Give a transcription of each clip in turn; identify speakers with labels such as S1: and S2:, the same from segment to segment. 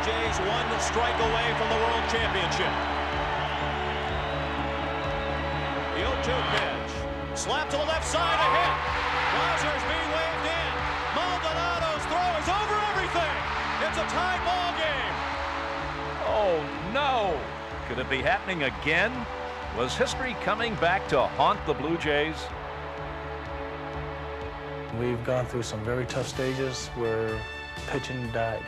S1: Jays one strike away from the World Championship. The 0-2 pitch. Slap to the left side, a hit. Bowser's being waved in. Maldonado's throw is over everything. It's a tie ball game.
S2: Oh, no. Could it be happening again? Was history coming back to haunt the Blue Jays?
S3: We've gone through some very tough stages where pitching died.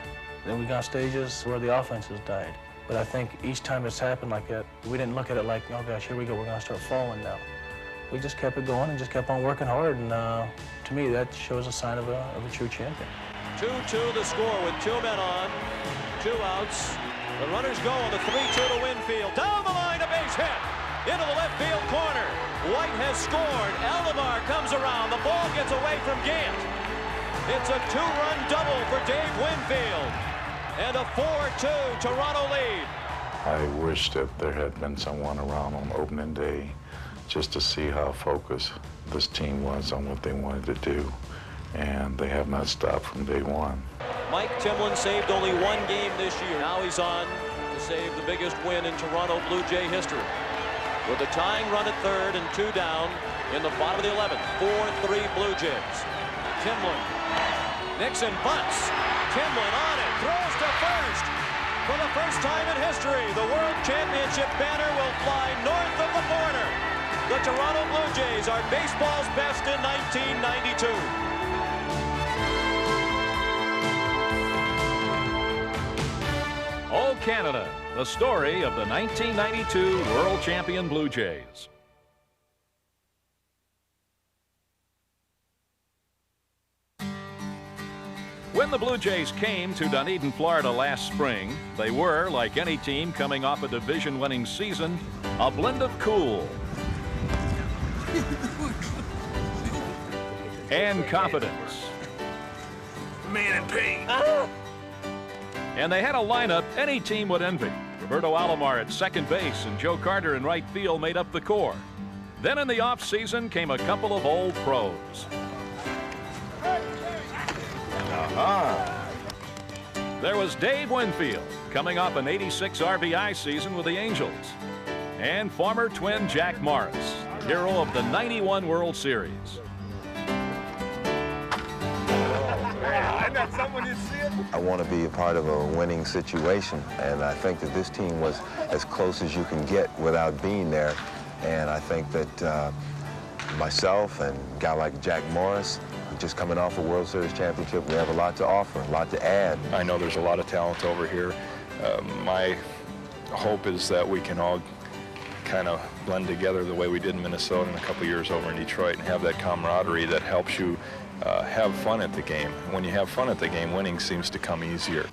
S3: Then we got stages where the offense has died. But I think each time it's happened like that, we didn't look at it like, oh gosh, here we go, we're gonna start falling now. We just kept it going and just kept on working hard, and to me, that shows a sign of a true champion.
S1: 2-2 the score with 2 men on, 2 outs. The runners go on the 3-2 to Winfield. Down the line, a base hit into the left field corner. White has scored. Alomar comes around. The ball gets away from Gant. It's a 2-run double for Dave Winfield, and a 4-2 Toronto lead.
S4: I wish that there had been someone around on opening day just to see how focused this team was on what they wanted to do, and they have not stopped from day one.
S1: Mike Timlin saved only 1 game this year. Now he's on to save the biggest win in Toronto Blue Jay history. With a tying run at third and 2 down in the bottom of the 11th. 4-3 Blue Jays. Timlin. Nixon bunts. Timlin on it. Throws to first. For the first time in history, the World Championship banner will fly north of the border. The Toronto Blue Jays are baseball's best in 1992.
S2: Oh, Canada, the story of the 1992 World Champion Blue Jays. When the Blue Jays came to Dunedin, Florida last spring, they were, like any team coming off a division-winning season, a blend of cool and confidence.
S5: Man in pain.
S2: And they had a lineup any team would envy. Roberto Alomar at second base and Joe Carter in right field made up the core. Then in the offseason came a couple of old pros. There was Dave Winfield, coming off an 86 RBI season with the Angels, and former Twin Jack Morris, hero of the '91 World Series.
S6: I want to be a part of a winning situation, and I think that this team was as close as you can get without being there. And I think that myself and a guy like Jack Morris, just coming off a World Series championship, we have a lot to offer, a lot to add.
S7: I know there's a lot of talent over here. My hope is that we can all kind of blend together the way we did in Minnesota and a couple years over in Detroit, and have that camaraderie that helps you have fun at the game. When you have fun at the game, winning seems to come easier.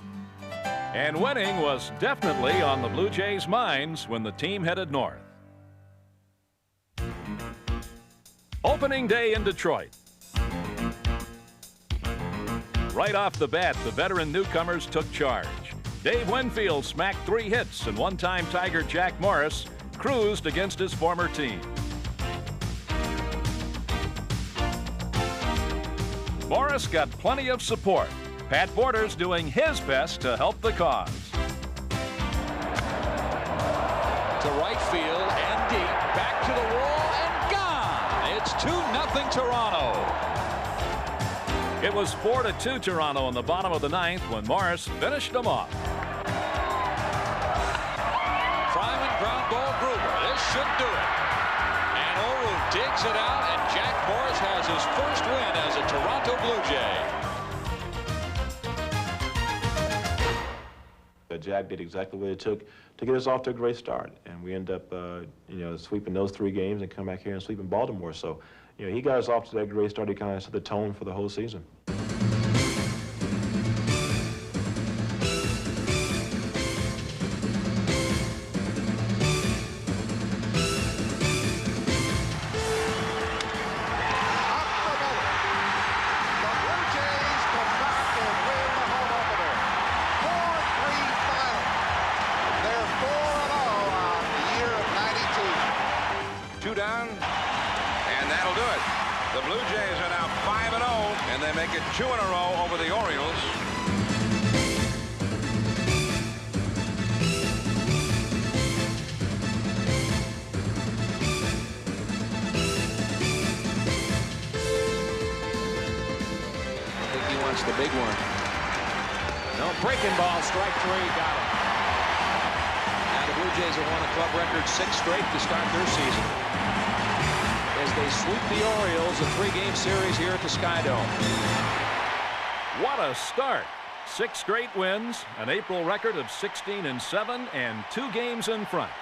S2: And winning was definitely on the Blue Jays' minds when the team headed north. Opening day in Detroit. Right off the bat, the veteran newcomers took charge. Dave Winfield smacked 3 hits, and one-time Tiger Jack Morris cruised against his former team. Morris got plenty of support. Pat Borders doing his best to help the cause.
S8: To right field and deep, back to the wall and gone. It's 2-0 Toronto.
S2: It was 4-2 Toronto in the bottom of the 9th when Morris finished them off.
S8: Fryman ground ball Gruber. This should do it. And Oru digs it out, and Jack Morris has his first win as a Toronto Blue Jay.
S9: Jack did exactly what it took to get us off to a great start, and we end up, sweeping those 3 games and come back here and sweeping Baltimore. So, he got us off to that great start. He kind of set the tone for the whole season.
S5: Down, and that'll do it. The Blue Jays are now 5-0, and they make it 2 in a row over the Orioles.
S8: That's the big one. No, breaking ball, strike 3, got it. Now the Blue Jays have won a club record 6 straight to start their season, as they sweep the Orioles, a 3-game series here at the Skydome.
S2: What a start. 6 straight wins, an April record of 16-7, and 2 games in front.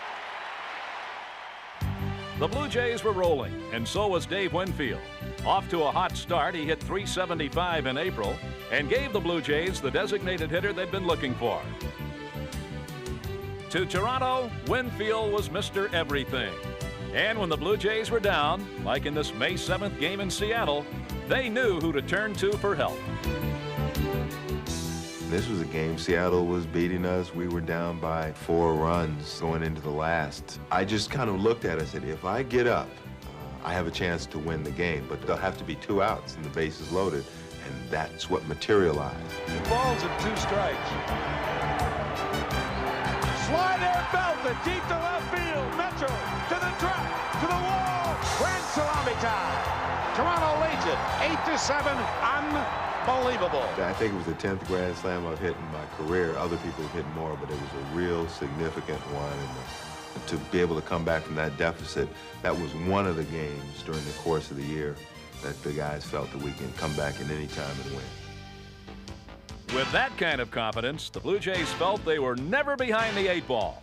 S2: The Blue Jays were rolling, and so was Dave Winfield. Off to a hot start, he hit .375 in April and gave the Blue Jays the designated hitter they'd been looking for. To Toronto, Winfield was Mr. Everything. And when the Blue Jays were down, like in this May 7th game in Seattle, they knew who to turn to for help.
S6: This was a game Seattle was beating us. We were down by 4 runs going into the last. I just kind of looked at it and said, if I get up, I have a chance to win the game, but there'll have to be 2 outs and the bases loaded, and that's what materialized.
S10: 2 balls and 2 strikes. Slider belted deep to left field. Mitchell to the track, to the wall. Grand salami time. Toronto leads it 8-7. Unbelievable.
S6: I think it was the 10th Grand Slam I've hit in my career. Other people have hit more, but it was a real significant one. And to be able to come back from that deficit, that was one of the games during the course of the year that the guys felt that we can come back at any time and win.
S2: With that kind of confidence, the Blue Jays felt they were never behind the 8 ball.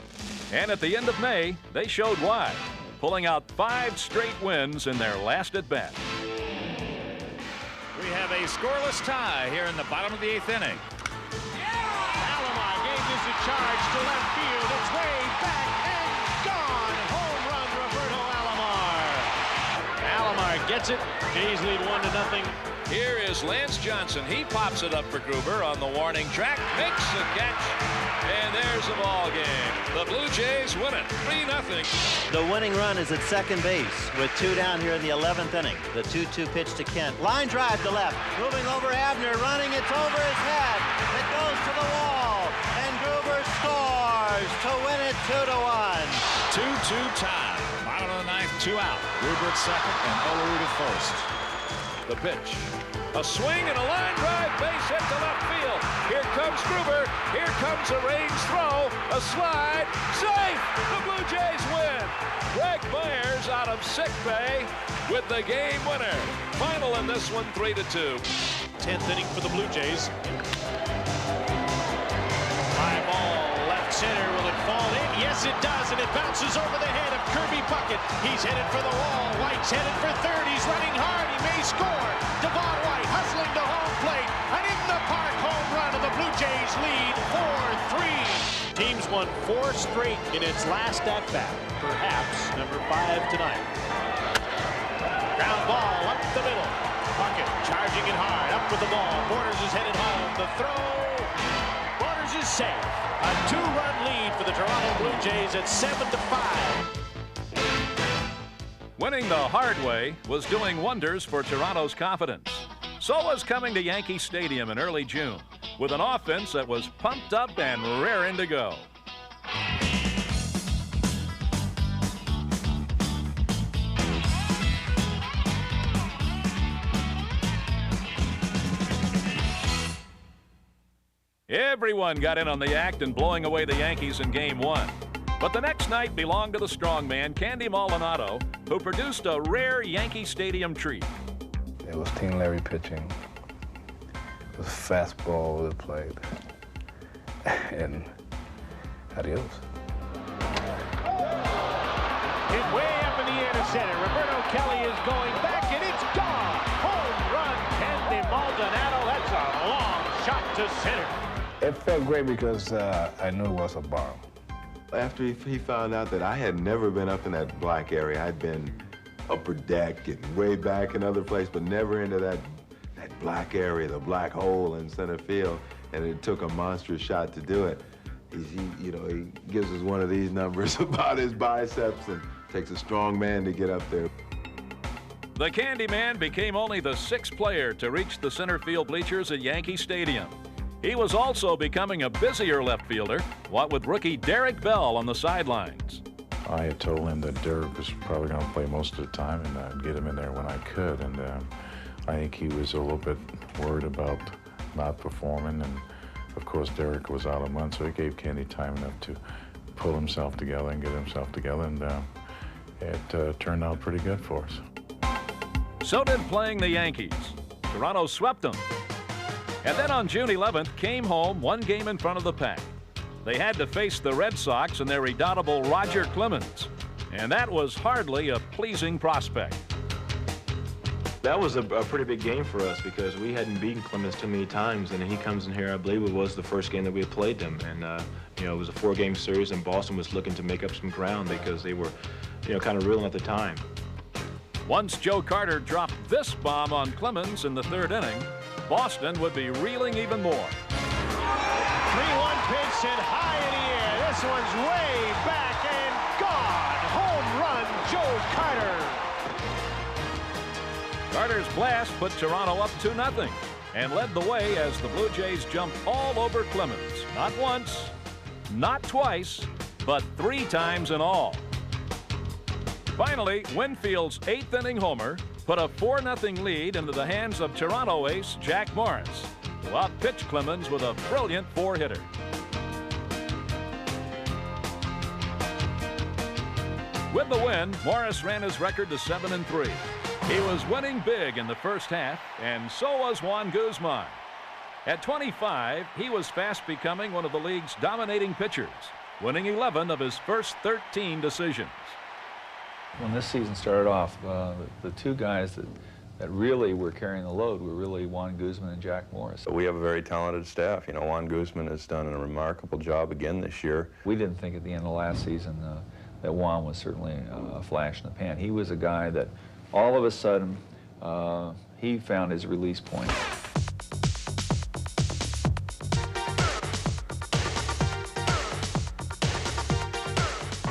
S2: And at the end of May, they showed why, pulling out 5 straight wins in their last at-bat.
S11: We have a scoreless tie here in the bottom of the 8th inning.
S10: Alomar gave this a charge to left field. It's way back and gone. Home run, Roberto Alomar. Alomar gets it. Jays lead 1-0.
S8: Here is Lance Johnson. He pops it up for Gruber on the warning track, makes the catch, and there's the ball game. The Blue Jays win it 3-0.
S12: The winning run is at second base with 2 down here in the 11th inning. The 2-2 pitch to Kent. Line drive to left. Moving over Abner, running. It's over his head. It goes to the wall, and Gruber scores to win it 2-1.
S11: 2-2 tie. Bottom of the 9th, 2 out. Gruber at second and Olerud at first.
S8: The pitch. A swing and a line drive, base hit to left field. Here comes Gruber. Here comes a range throw. A slide. Safe. The Blue Jays win. Greg Myers out of sick bay with the game winner. Final in this one, 3-2.
S10: 10th inning for the Blue Jays. High ball, left center. Will it fall in? Yes, it does, and it bounces over the head of Kirby Puckett. He's headed for the wall. White's headed for third. He's running hard. He may score. Devon White hustling to home plate. An in-the-park home run, and the Blue Jays lead 4-3. Team's won 4 straight in its last at-bat. Perhaps number 5 tonight. Ground ball up the middle. Puckett charging it hard. Up with the ball. Borders is headed home. The throw. Borders is safe. A 2-run lead for the Toronto Blue Jays at 7-5.
S2: Winning the hard way was doing wonders for Toronto's confidence. So was coming to Yankee Stadium in early June with an offense that was pumped up and raring to go. Everyone got in on the act in blowing away the Yankees in Game 1. But the next night belonged to the strongman, Candy Maldonado, who produced a rare Yankee Stadium treat.
S3: It was Team Larry pitching. It was fastball over the plate. And adios.
S10: Hit way up in the air to center. Roberto Kelly is going back, and it's gone. Home run, Candy Maldonado. That's a long shot to center.
S3: It felt great because I knew it was a bomb.
S6: After he found out that I had never been up in that black area, I'd been upper deck and way back in other places, but never into that black area, the black hole in center field, and it took a monstrous shot to do it. He gives us one of these numbers about his biceps, and takes a strong man to get up there.
S2: The Candyman became only the 6th player to reach the center field bleachers at Yankee Stadium. He was also becoming a busier left fielder, what with rookie Derek Bell on the sidelines.
S4: I had told him that Derek was probably going to play most of the time, and I'd get him in there when I could. And I think he was a little bit worried about not performing, and of course Derek was out a month, so it gave Candy time enough to pull himself together and get himself together, and it turned out pretty good for us.
S2: So did playing the Yankees. Toronto swept them. And then on June 11th, came home one game in front of the pack. They had to face the Red Sox and their redoubtable Roger Clemens, and that was hardly a pleasing prospect.
S9: That was a pretty big game for us because we hadn't beaten Clemens too many times, and he comes in here, I believe it was the first game that we had played them, and you know, it was a 4-game series, and Boston was looking to make up some ground because they were, you know, kind of reeling at the time.
S2: Once Joe Carter dropped this bomb on Clemens in the 3rd inning, Boston would be reeling even more.
S10: 3-1 pitch hit high in the air. This one's way back and gone. Home run, Joe Carter.
S2: Carter's blast put Toronto up 2-0 and led the way as the Blue Jays jumped all over Clemens. Not once, not twice, but 3 times in all. Finally, Winfield's 8th inning homer put a 4-0 lead into the hands of Toronto ace Jack Morris, who outpitched Clemens with a brilliant 4-hitter. With the win, Morris ran his record to 7-3. He was winning big in the first half, and so was Juan Guzman. At 25, he was fast becoming one of the league's dominating pitchers, winning 11 of his first 13 decisions.
S13: When this season started off, the 2 guys that really were carrying the load were really Juan Guzman and Jack Morris.
S6: We have a very talented staff. You know, Juan Guzman has done a remarkable job again this year.
S13: We didn't think at the end of last season that Juan was certainly a flash in the pan. He was a guy that all of a sudden he found his release point.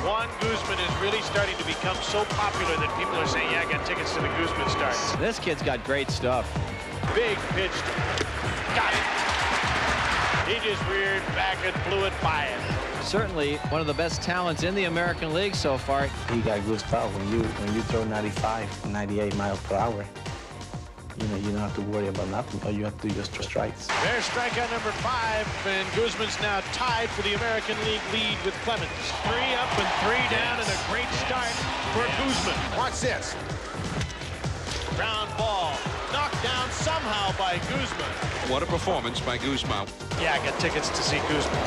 S10: Juan Guzman is really starting to become so popular that people are saying, yeah, I got tickets to the Guzman starts.
S12: This kid's got great stuff.
S10: Big pitch. Got it. He just reared back and blew it by it.
S12: Certainly one of the best talents in the American League so far.
S3: He got good stuff. When you throw 95, 98 miles per hour, you know, you don't have to worry about nothing. All you have to do is just strikes.
S10: There's strikeout number 5, and Guzman's now tied for the American League lead with Clemens. 3 up and 3 down, and a great start for Guzman. Watch this. Ground ball, knocked down somehow by Guzman.
S5: What a performance by Guzman.
S10: Yeah, I got tickets to see Guzman.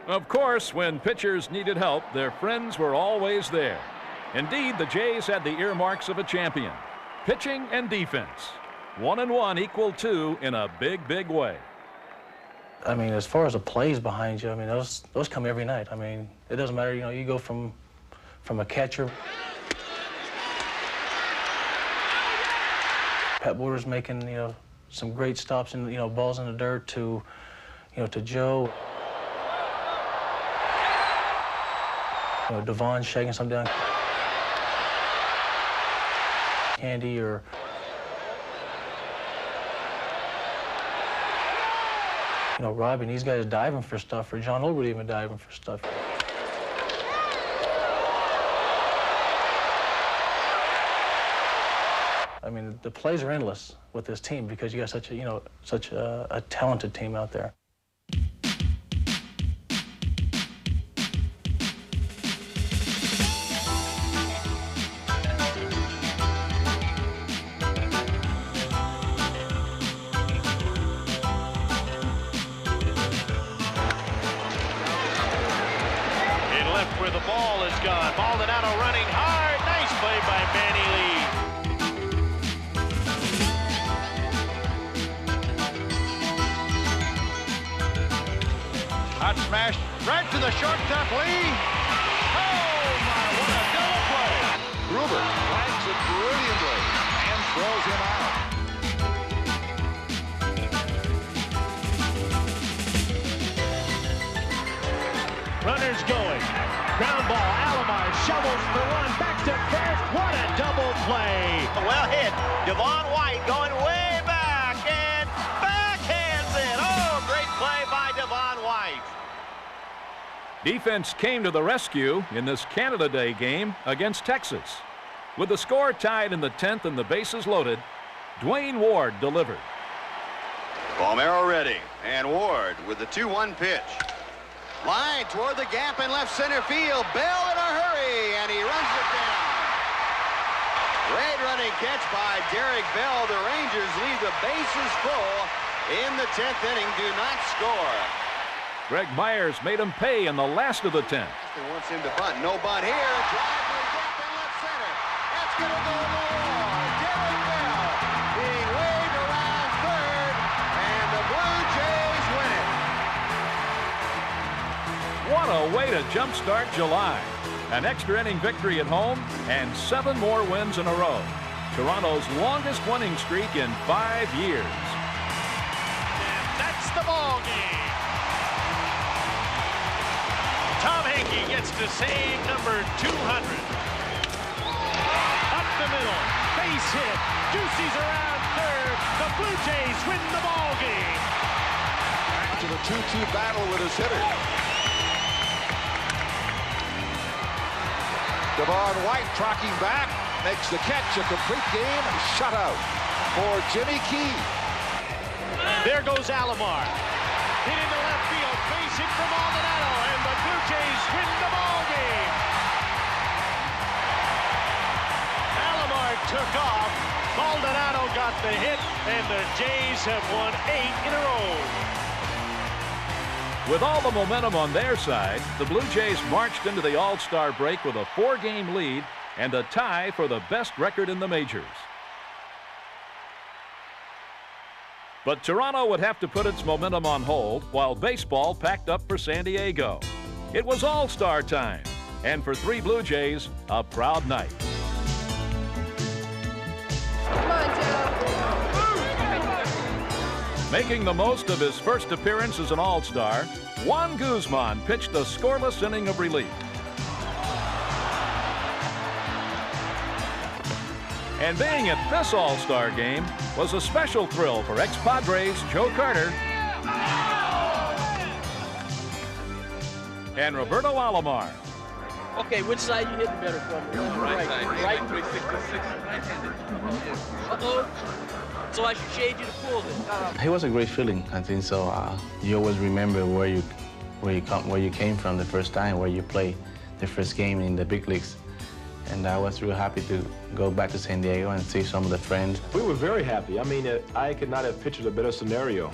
S2: Of course, when pitchers needed help, their friends were always there. Indeed, the Jays had the earmarks of a champion. Pitching and defense. 1 and 1 equal 2 in a big, big way.
S3: I mean, as far as the plays behind you, I mean, those come every night. I mean, it doesn't matter, you know, you go from a catcher. Pat Borders making, you know, some great stops and, you know, balls in the dirt to, you know, to Joe. You know, Devon shaking some down. Candy or you know, Robbie and these guys diving for stuff, or John Olbert even diving for stuff. I mean, the plays are endless with this team because you got such a, you know, such a talented team out there.
S10: Where the ball is gone. Maldonado running hard. Nice play by Manny Lee. Hot smash right to the shortstop Lee. Oh my, what a double play.
S5: Gruber flags it brilliantly and throws him out.
S10: Runners going. Ground ball, Alomar shovels for 1, back to first. What a double play.
S12: Well hit. Devon White going way back and backhands it. Oh, great play by Devon White.
S2: Defense came to the rescue in this Canada Day game against Texas. With the score tied in the 10th and the bases loaded, Dwayne Ward delivered.
S14: Palmero ready, and Ward with the 2-1 pitch. Line toward the gap in left center field. Bell in a hurry, and he runs it down. Great running catch by Derek Bell. The Rangers leave the bases full in the 10th inning, do not score.
S2: Greg Myers made him pay in the last of the 10th.
S14: Wants him to bunt. No bunt here. Drive to the gap in left center. That's going to go to the wall. Derek Bell being waved around third, and the Blue Jays win it.
S2: What a way to jumpstart July. An extra inning victory at home and 7 more wins in a row. Toronto's longest winning streak in 5 years.
S10: And that's the ball game. Tom Hankey gets to save number 200. Up the middle, base hit. Juicy's around third. The Blue Jays win the ball game.
S5: Back to the 2-2 battle with his hitter. Devon White tracking back, makes the catch, a complete game, shutout for Jimmy Key.
S10: There goes Alomar. Hit into left field, base hit from Maldonado, and the Blue Jays win the ball game. Alomar took off, Maldonado got the hit, and the Jays have won 8 in a row.
S2: With all the momentum on their side, the Blue Jays marched into the All-Star break with a 4-game lead and a tie for the best record in the majors. But Toronto would have to put its momentum on hold while baseball packed up for San Diego. It was All-Star time, and for 3 Blue Jays, a proud night.
S15: Come on, Joe.
S2: Making the most of his first appearance as an All-Star, Juan Guzman pitched a scoreless inning of relief. And being at this All-Star game was a special thrill for ex-Padres Joe Carter and Roberto Alomar.
S16: Okay, which side you hitting better from?
S15: Right side.
S16: Right?
S15: 366, right-handed.
S16: Uh-oh. So I should shade you to pull it.
S3: It was a great feeling. I think so. You always remember where you came from the first time, where you played the first game in the big leagues. And I was real happy to go back to San Diego and see some of the friends.
S9: We were very happy. I mean, I could not have pictured a better scenario.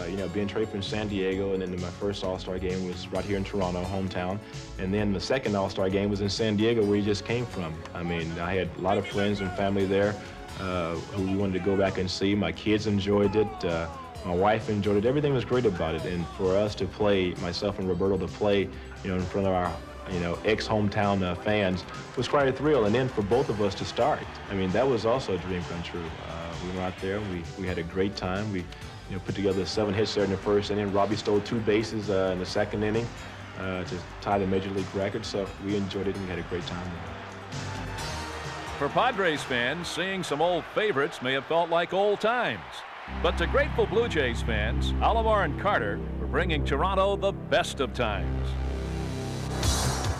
S9: You know, being traded from San Diego, and then my first All-Star game was right here in Toronto, hometown. And then the second All-Star game was in San Diego, where you just came from. I mean, I had a lot of friends and family there who we wanted to go back and see. My kids enjoyed it. My wife enjoyed it. Everything was great about it. And for us to play, myself and Roberto to play, you know, in front of our, you know, ex-hometown fans was quite a thrill. And then for both of us to start, I mean, that was also a dream come true. We went out there, we had a great time. We, you know, put together 7 hits there in the first inning. Robbie stole 2 bases in the second inning to tie the Major League record. So we enjoyed it and we had a great time there.
S2: For Padres fans, seeing some old favorites may have felt like old times. But to grateful Blue Jays fans, Alomar and Carter were bringing Toronto the best of times.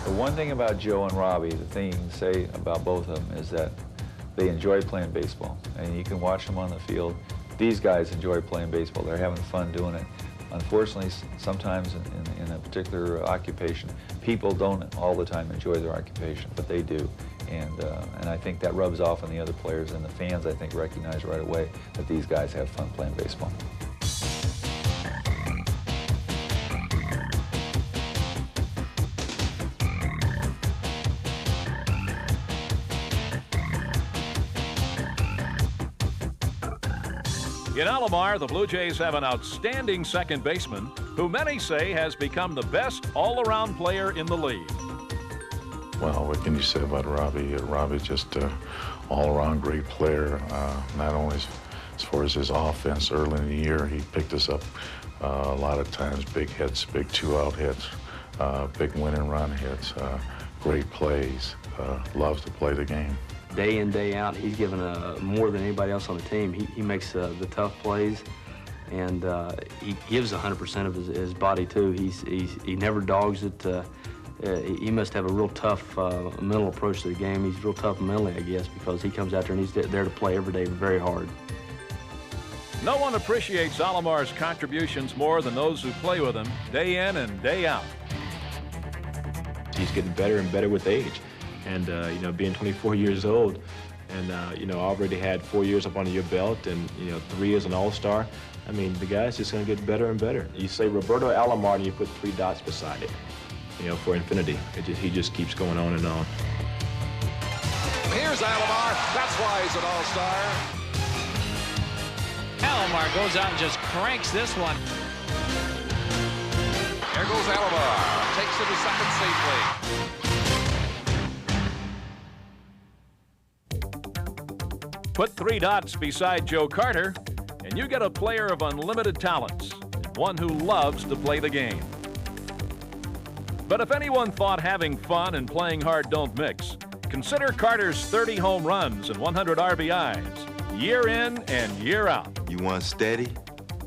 S13: The one thing about Joe and Robbie, the thing you can say about both of them is that they enjoy playing baseball. And you can watch them on the field. These guys enjoy playing baseball. They're having fun doing it. Unfortunately, sometimes in a particular occupation, people don't all the time enjoy their occupation, but they do. And I think that rubs off on the other players, and the fans, I think, recognize right away that these guys have fun playing baseball.
S2: In Alomar, the Blue Jays have an outstanding second baseman who many say has become the best all-around player in the league.
S4: Well, what can you say about Robbie? Robbie's just an all-around great player, not only as far as his offense. Early in the year, he picked us up a lot of times, big hits, big 2-out hits, big win-and-run hits, great plays, loves to play the game.
S17: Day in, day out, he's given more than anybody else on the team. He makes the tough plays, and he gives 100% of his body, too. He never dogs it. he must have a real tough mental approach to the game. He's real tough mentally, I guess, because he comes out there and he's there to play every day very hard.
S2: No one appreciates Alomar's contributions more than those who play with him day in and day out.
S9: He's getting better and better with age. And, you know, being 24 years old and, you know, already had 4 years up under your belt and, you know, 3 as an all-star, I mean, the guy's just going to get better and better. You say Roberto Alomar and you put 3 dots beside it, you know, for infinity. He just keeps going on and on.
S5: Here's Alomar. That's why he's an all-star.
S10: Alomar goes out and just cranks this one.
S5: There goes Alomar. Takes it to second safely.
S2: Put 3 dots beside Joe Carter, and you get a player of unlimited talents, and one who loves to play the game. But if anyone thought having fun and playing hard don't mix, consider Carter's 30 home runs and 100 RBIs, year in and year out.
S6: You want steady?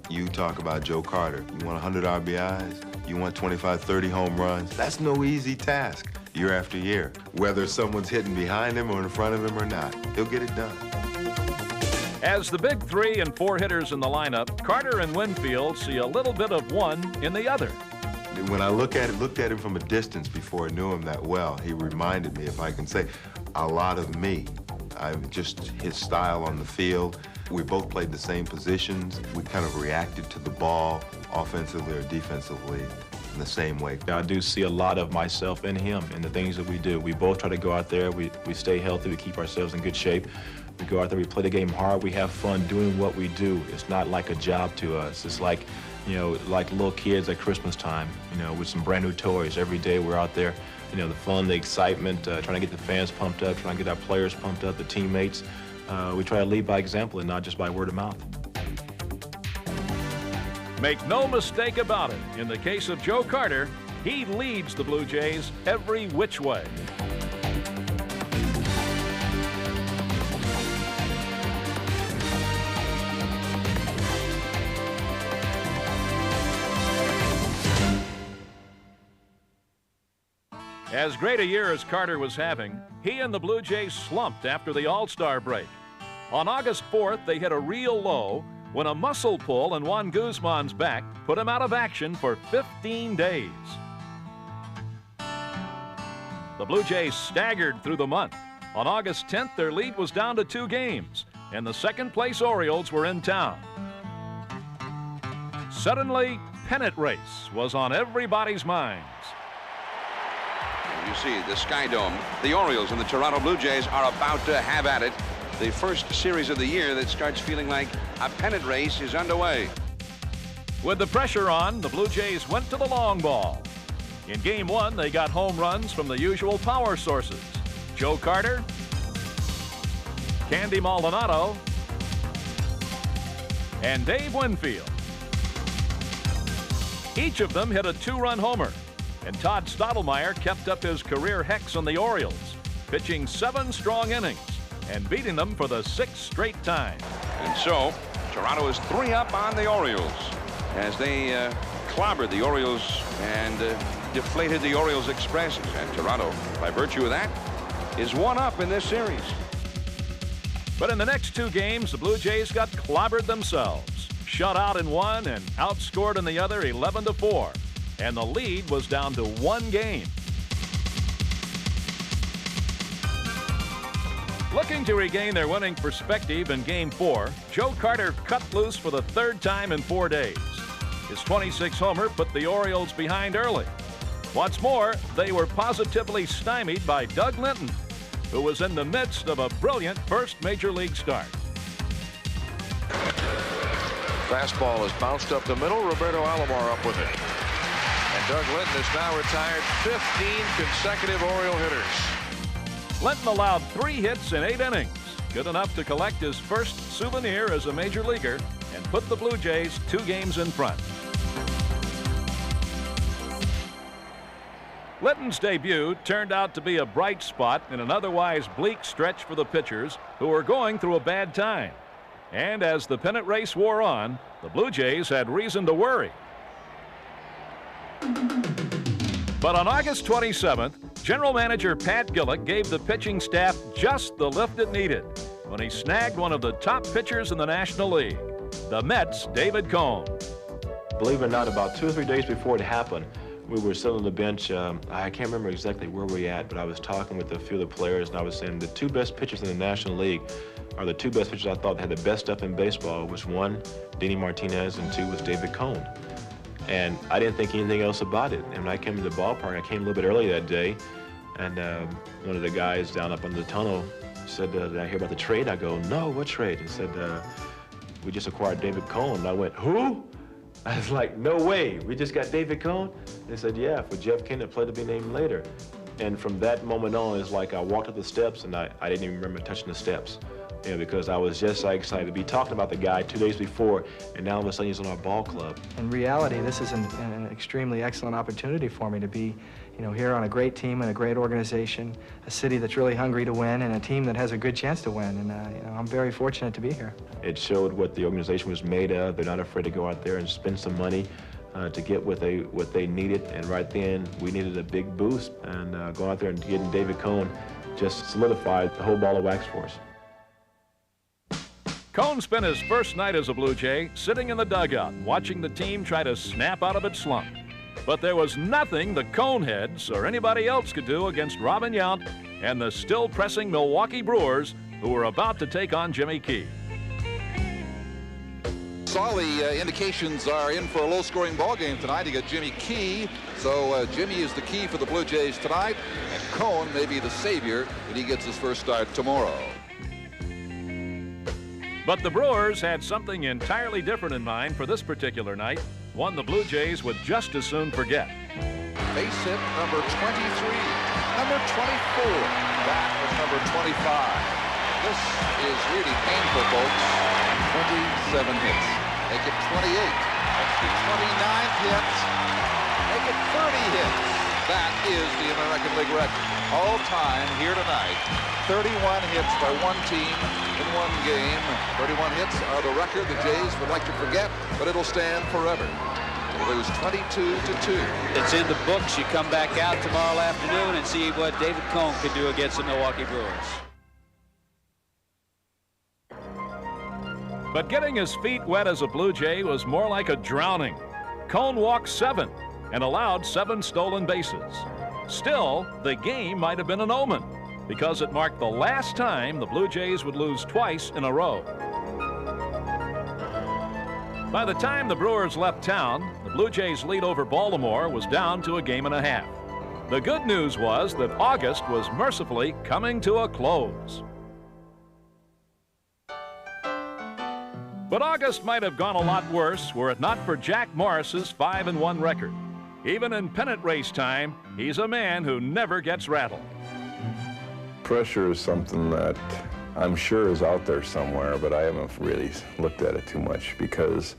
S6: You talk about Joe Carter. You want 100 RBIs? You want 25, 30 home runs? That's no easy task year after year. Whether someone's hitting behind him or in front of him or not, he'll get it done.
S2: As the big 3 and 4 hitters in the lineup, Carter and Winfield see a little bit of one in the other.
S6: When I looked at him from a distance before I knew him that well, he reminded me, if I can say, a lot of me. Just his style on the field. We both played the same positions. We kind of reacted to the ball, offensively or defensively, in the same way.
S9: I do see a lot of myself in him in the things that we do. We both try to go out there, we stay healthy, we keep ourselves in good shape. We go out there, we play the game hard, we have fun doing what we do. It's not like a job to us. It's like, you know, like little kids at Christmas time, you know, with some brand new toys. Every day we're out there, you know, the fun, the excitement, trying to get the fans pumped up, trying to get our players pumped up, the teammates. We try to lead by example and not just by word of mouth.
S2: Make no mistake about it, in the case of Joe Carter, he leads the Blue Jays every which way. As great a year as Carter was having, he and the Blue Jays slumped after the All-Star break. On August 4th, they hit a real low when a muscle pull in Juan Guzman's back put him out of action for 15 days. The Blue Jays staggered through the month. On August 10th, their lead was down to 2 games, and the second-place Orioles were in town. Suddenly, pennant race was on everybody's minds.
S18: You see the Sky Dome. The Orioles and the Toronto Blue Jays are about to have at it. The first series of the year that starts feeling like a pennant race is underway.
S2: With the pressure on, the Blue Jays went to the long ball. In Game 1, they got home runs from the usual power sources: Joe Carter, Candy Maldonado, and Dave Winfield. Each of them hit a 2-run homer, and Todd Stottlemyre kept up his career hex on the Orioles, pitching 7 strong innings and beating them for the 6th straight time.
S18: And so, Toronto is 3 up on the Orioles as they clobbered the Orioles and deflated the Orioles Express. And Toronto, by virtue of that, is 1 up in this series.
S2: But in the next 2 games, the Blue Jays got clobbered themselves, shut out in one and outscored in the other 11-4. And the lead was down to 1 game. Looking to regain their winning perspective in Game 4, Joe Carter cut loose for the 3rd time in 4 days. His 26 homer put the Orioles behind early. What's more, they were positively stymied by Doug Linton, who was in the midst of a brilliant first Major League start.
S5: Fastball is bounced up the middle. Roberto Alomar up with it. And Doug Linton has now retired 15 consecutive Oriole hitters.
S2: Linton allowed 3 hits in 8 innings, good enough to collect his first souvenir as a major leaguer and put the Blue Jays 2 games in front. Linton's debut turned out to be a bright spot in an otherwise bleak stretch for the pitchers who were going through a bad time. And as the pennant race wore on, the Blue Jays had reason to worry. But on August 27th, General Manager Pat Gillick gave the pitching staff just the lift it needed when he snagged one of the top pitchers in the National League, the Mets' David Cone.
S9: Believe it or not, about 2 or 3 days before it happened, we were sitting on the bench. I can't remember exactly where we were at, but I was talking with a few of the players, and I was saying the 2 best pitchers in the National League are the 2 best pitchers I thought had the best stuff in baseball, which 1, Denny Martinez, and 2 was David Cone. And I didn't think anything else about it. And when I came to the ballpark, I came a little bit early that day, and one of the guys down up under the tunnel said, did I hear about the trade? I go, no, what trade? He said, we just acquired David Cone. And I went, who? I was like, no way, we just got David Cone? They said, yeah, for Jeff Kennedy, play to be named later. And from that moment on, it's like I walked up the steps and I didn't even remember touching the steps. You know, because I was just so excited to be talking about the guy 2 days before, and now all of a sudden he's on our ball club.
S19: In reality, this is an extremely excellent opportunity for me to be, here on a great team and a great organization, a city that's really hungry to win, and a team that has a good chance to win. And I'm very fortunate to be here. It showed what the organization was made of. They're not afraid to go out there and spend some money to get what they needed. And right then, we needed a big boost. And going out there and getting David Cone just solidified the whole ball of wax for us.
S2: Cone spent his first night as a Blue Jay sitting in the dugout, watching the team try to snap out of its slump. But there was nothing the Coneheads or anybody else could do against Robin Yount and the still-pressing Milwaukee Brewers, who were about to take on Jimmy Key.
S20: All the indications are in for a low-scoring ball game tonight. You got Jimmy Key, so Jimmy is the key for the Blue Jays tonight, and Cone may be the savior when he gets his first start tomorrow.
S2: But the Brewers had something entirely different in mind for this particular night, one the Blue Jays would just as soon forget.
S20: Base hit number 23, number 24, that was number 25. This is really painful, folks. 27 hits. Make it 28. That's the 29th hit. Make it 30 hits. That is the American League record. All time here tonight. 31 hits by one team in one game. 31 hits are the record the Jays would like to forget, but it'll stand forever. They lose 22-2.
S21: It's in the books. You come back out tomorrow afternoon and see what David Cone can do against the Milwaukee Brewers.
S2: But getting his feet wet as a Blue Jay was more like a drowning. Cone walked 7 and allowed 7 stolen bases. Still, the game might have been an omen, because it marked the last time the Blue Jays would lose twice in a row. By the time the Brewers left town, the Blue Jays' lead over Baltimore was down to a game and a half. The good news was that August was mercifully coming to a close. But August might have gone a lot worse were it not for Jack Morris's 5-1 record. Even in pennant race time, he's a man who never gets rattled.
S4: Pressure is something that I'm sure is out there somewhere, but I haven't really looked at it too much, because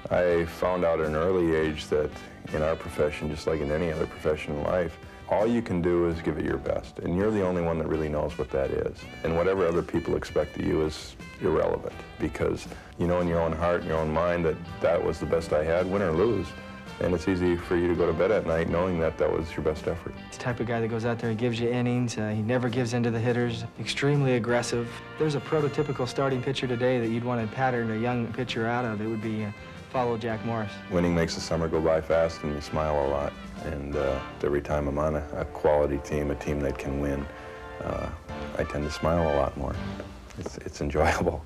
S4: I found out at an early age that in our profession, just like in any other profession in life, all you can do is give it your best, and you're the only one that really knows what that is. And whatever other people expect of you is irrelevant, because you know in your own heart, in your own mind, that that was the best I had, win or lose. And it's easy for you to go to bed at night knowing that that was your best effort.
S19: He's the type of guy that goes out there and gives you innings. He never gives in to the hitters. Extremely aggressive. If there's a prototypical starting pitcher today that you'd want to pattern a young pitcher out of, it would be follow Jack Morris.
S4: Winning makes the summer go by fast, and you smile a lot. And every time I'm on a quality team, a team that can win, I tend to smile a lot more. It's enjoyable.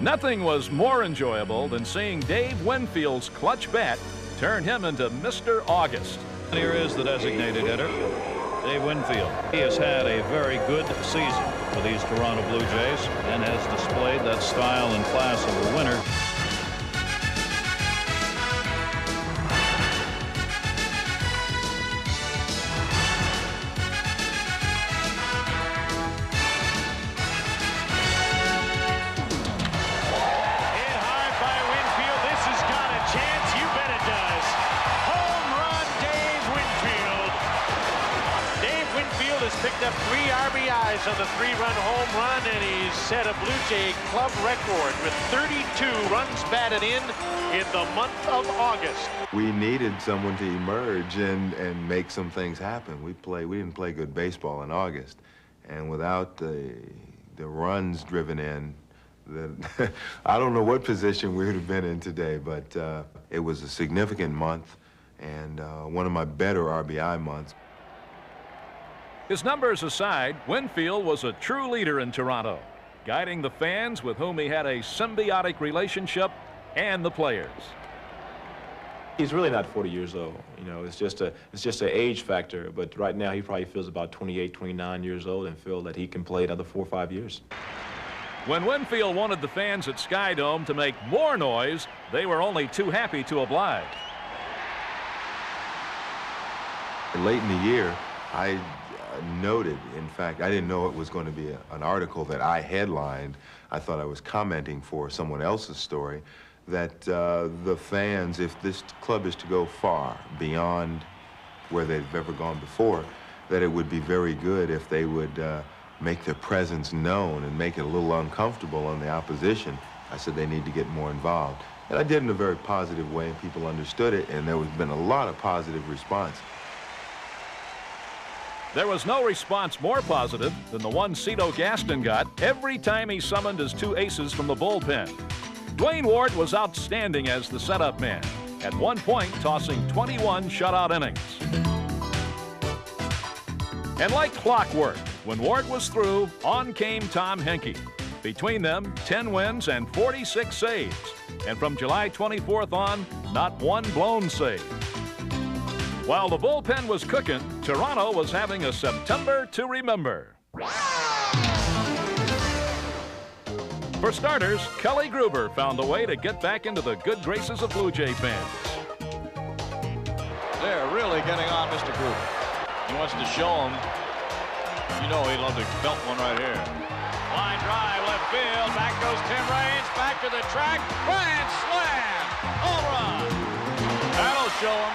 S2: Nothing was more enjoyable than seeing Dave Winfield's clutch bat turn him into Mr. August.
S8: Here is the designated hitter, Dave Winfield. He has had a very good season for these Toronto Blue Jays and has displayed that style and class of a winner.
S10: has picked up 3 RBIs on the 3-run home run, and he's set a Blue Jay club record with 32 runs batted in the month of August.
S6: We needed someone to emerge and make some things happen. We didn't play good baseball in August, and without the runs driven in, I don't know what position we would have been in today, but it was a significant month and one of my better RBI months.
S2: His numbers aside, Winfield was a true leader in Toronto, guiding the fans with whom he had a symbiotic relationship and the players.
S9: He's really not 40 years old. You know, it's just an age factor. But right now, he probably feels about 28, 29 years old and feel that he can play another 4 or 5 years.
S2: When Winfield wanted the fans at Sky Dome to make more noise, they were only too happy to oblige.
S6: Late in the year, I noted, in fact, I didn't know it was going to be an article that I headlined. I thought I was commenting for someone else's story, that the fans, if this club is to go far beyond where they've ever gone before, that it would be very good if they would make their presence known and make it a little uncomfortable on the opposition. I said they need to get more involved. And I did in a very positive way, and people understood it, and there has been a lot of positive response.
S2: There was no response more positive than the one Cito Gaston got every time he summoned his 2 aces from the bullpen. Dwayne Ward was outstanding as the setup man, at one point tossing 21 shutout innings. And like clockwork, when Ward was through, on came Tom Henke. Between them, 10 wins and 46 saves. And from July 24th on, not one blown save. While the bullpen was cooking, Toronto was having a September to remember. For starters, Kelly Gruber found a way to get back into the good graces of Blue Jay fans.
S8: They're really getting on Mr. Gruber. He wants to show him. You know he'd love to belt one right here. Line drive, left field. Back goes Tim Raines. Back to the track. Grand slam. Home run. That'll show him.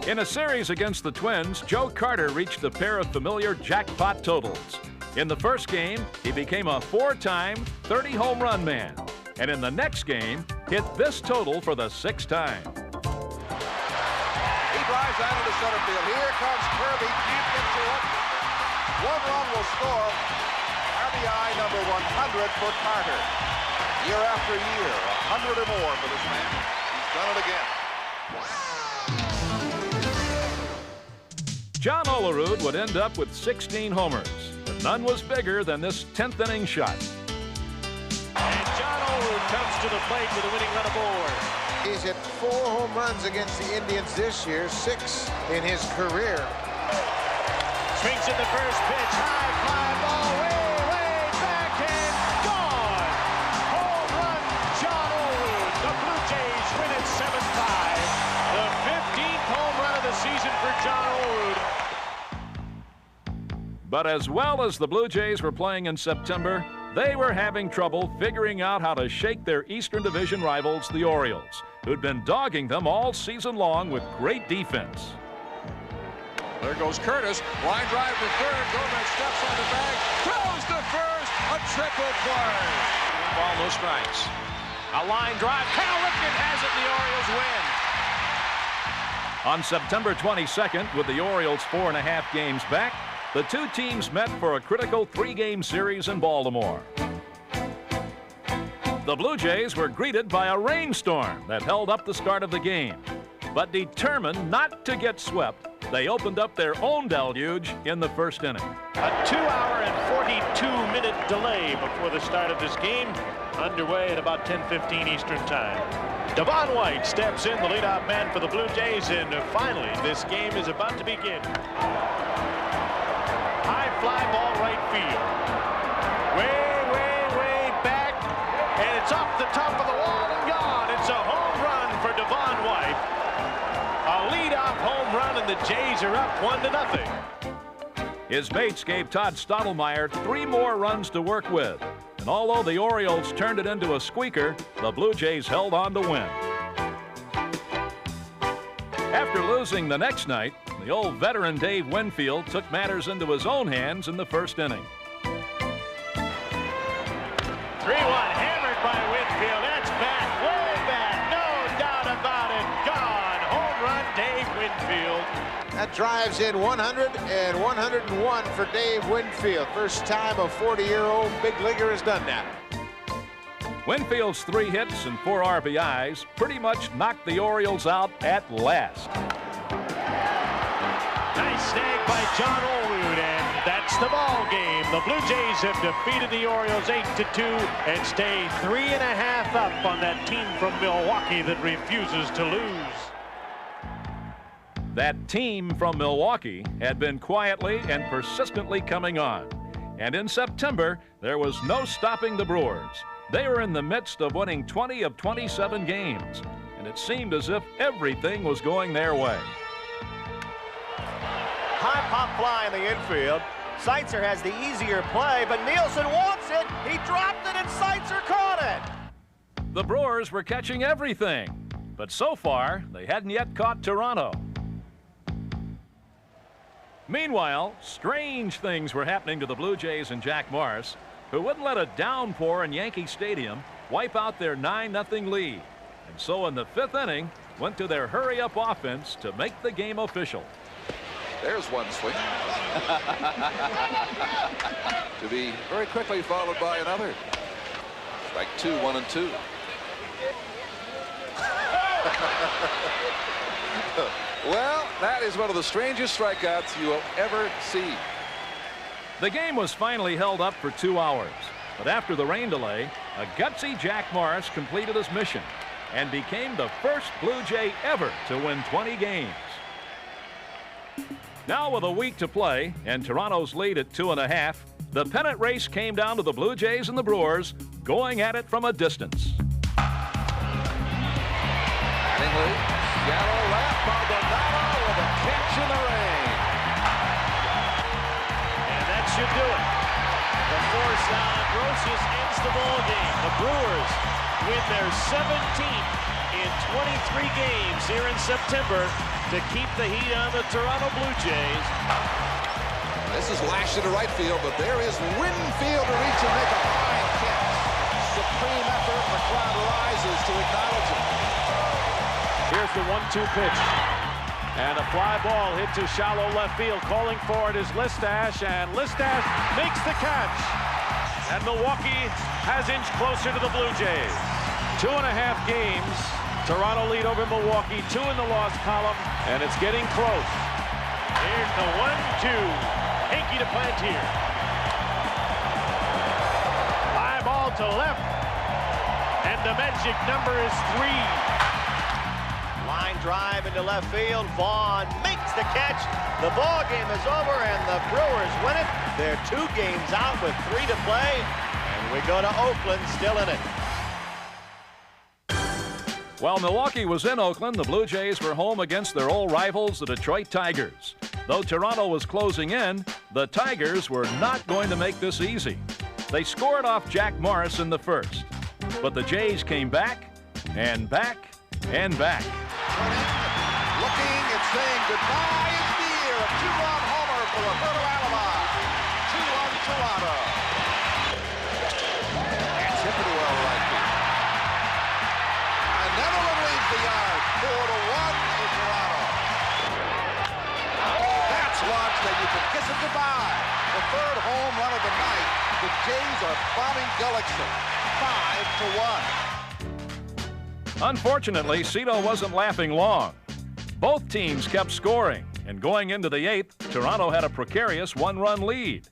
S2: In a series against the Twins, Joe Carter reached a pair of familiar jackpot totals. In the first game, he became a 4-time 30-home run man. And in the next game, hit this total for the 6th time.
S5: He drives out into center field. Here comes Kirby. Can't get to it. 1 run will score. RBI number 100 for Carter. Year after year, 100 or more for this man. He's done it again.
S2: John Olerud would end up with 16 homers, but none was bigger than this 10th inning shot.
S10: And John Olerud comes to the plate with a winning run aboard.
S5: He's hit 4 home runs against the Indians this year, 6 in his career.
S10: Swings at the first pitch, high fly ball, way back and gone. Home run, John Olerud. The Blue Jays win it 7-5. The 15th home run of the season for John Olerud.
S2: But as well as the Blue Jays were playing in September, they were having trouble figuring out how to shake their Eastern Division rivals, the Orioles, who'd been dogging them all season long with great defense.
S8: There goes Curtis. Line drive to third. Gomez steps on the bag. Throws to first. A triple play. 1 ball, no strikes. A line drive. Cal Ripken has it. The Orioles win.
S2: On September 22nd, with the Orioles 4.5 games back, the 2 teams met for a critical 3-game series in Baltimore. The Blue Jays were greeted by a rainstorm that held up the start of the game. But determined not to get swept, they opened up their own deluge in the first inning.
S10: A 2-hour and 42-minute delay before the start of this game, underway at about 10:15 Eastern Time. Devon White steps in, the leadoff man for the Blue Jays, and finally this game is about to begin. High fly ball right field. Way back, and it's off the top of the wall and gone. It's a home run for Devon White. A leadoff home run, and the Jays are up 1-0.
S2: His mates gave Todd Stottlemyre 3 more runs to work with. And although the Orioles turned it into a squeaker, the Blue Jays held on to win. After losing losing the next night, the old veteran Dave Winfield took matters into his own hands in the first inning.
S10: 3-1, hammered by Winfield. That's back, way back, no doubt about it. Gone, home run, Dave Winfield.
S5: That drives in 100 and 101 for Dave Winfield. First time a 40-year-old big leaguer has done that.
S2: Winfield's 3 hits and 4 RBIs pretty much knocked the Orioles out at last.
S10: Nice snag by John Olerud, and that's the ball game. The Blue Jays have defeated the Orioles 8-2 and stay 3.5 up on that team from Milwaukee that refuses to lose.
S2: That team from Milwaukee had been quietly and persistently coming on. And in September, there was no stopping the Brewers. They were in the midst of winning 20 of 27 games, and it seemed as if everything was going their way.
S1: High pop fly in the infield. Seitzer has the easier play, but Nielsen wants it. He dropped it, and Seitzer caught it.
S2: The Brewers were catching everything, but so far, they hadn't yet caught Toronto. Meanwhile, strange things were happening to the Blue Jays and Jack Morris, who wouldn't let a downpour in Yankee Stadium wipe out their 9-0 lead. And so in the 5th inning, went to their hurry-up offense to make the game official.
S20: There's one swing. To be very quickly followed by another. Strike 2, 1 and 2. Well, that is one of the strangest strikeouts you will ever see.
S2: The game was finally held up for 2 hours, but after the rain delay, a gutsy Jack Morris completed his mission and became the first Blue Jay ever to win 20 games. Now with a week to play and Toronto's lead at 2.5, the pennant race came down to the Blue Jays and the Brewers going at it from a distance.
S20: Mattingly, shallow left, Maldonado with a catch in the rain.
S10: And that should do it. The force on Ambrosius ends the ball game. The Brewers win their 17th in 23 games here in September to keep the heat on the Toronto Blue Jays.
S20: This is lashed into right field, but there is Winfield to reach and make a fine catch. Supreme effort. The crowd rises to acknowledge it.
S10: Here's the 1-2 pitch. And a fly ball hit to shallow left field. Calling for it is Listash, and Listash makes the catch. And Milwaukee has inched closer to the Blue Jays. 2.5 games. Toronto lead over Milwaukee, 2 in the loss column, and it's getting close. Here's the 1-2. Hinkie to Plantier. Fly ball to left. And the magic number is 3.
S1: Line drive into left field. Vaughn makes the catch. The ball game is over, and the Brewers win it. They're 2 games out with 3 to play, and we go to Oakland still in it.
S2: While Milwaukee was in Oakland, the Blue Jays were home against their old rivals, the Detroit Tigers. Though Toronto was closing in, the Tigers were not going to make this easy. They scored off Jack Morris in the first, but the Jays came back and back and back.
S5: Looking and saying goodbye is near. A 2-run homer for Roberto Alomar. 2-1 Toronto. And hit pretty well right field. And Netherland leads the yard. 4-1 to Toronto. That's launched, and you can kiss it goodbye. The 3rd home run of the night. The Jays are bombing Gullickson. 5-1.
S2: Unfortunately, Cito wasn't laughing long. Both teams kept scoring, and going into the 8th, Toronto had a precarious 1-run lead.